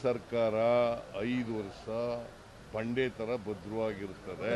ಸರ್ಕಾರ 5 ವರ್ಷ ಬಂಡೆ ಥರ ಭದ್ರವಾಗಿರ್ತದೆ.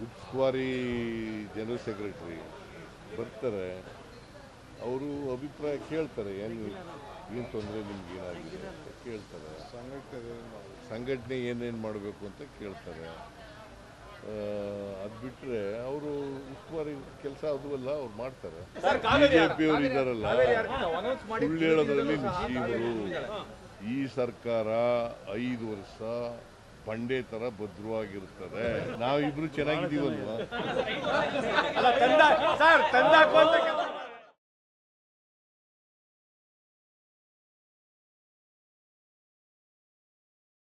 ಉಸ್ತುವಾರಿ ಜನರಲ್ ಸೆಕ್ರೆಟರಿ ಬರ್ತಾರೆ, ಅವರು ಅಭಿಪ್ರಾಯ ಕೇಳ್ತಾರೆ, ಏನು ತೊಂದರೆ ನಿಮ್ಗೆ ಏನಾಗಿದೆ ಅಂತ ಕೇಳ್ತಾರೆ, ಸಂಘಟನೆ ಏನೇನು ಮಾಡಬೇಕು ಅಂತ ಕೇಳ್ತಾರೆ. ಅದು ಬಿಟ್ಟರೆ ಅವರು ಉಸ್ತುವಾರಿ ಕೆಲಸ ಅದುವಲ್ಲ ಅವ್ರು ಮಾಡ್ತಾರೆ. ಬಿಜೆಪಿ ಅವರು ಇದ್ದಾರಲ್ಲ, ಸುಳ್ಳು ಹೇಳೋದ್ರಲ್ಲಿ ನಿಶ್ಚೀವರು. ಈ ಸರ್ಕಾರ 5 ವರ್ಷ ಬಂಡೆ ತರ ಭದ್ರವಾಗಿರ್ತದೆ. ನಾವಿಬ್ರು ಚೆನ್ನಾಗಿದ್ದೀವಲ್ವಾ?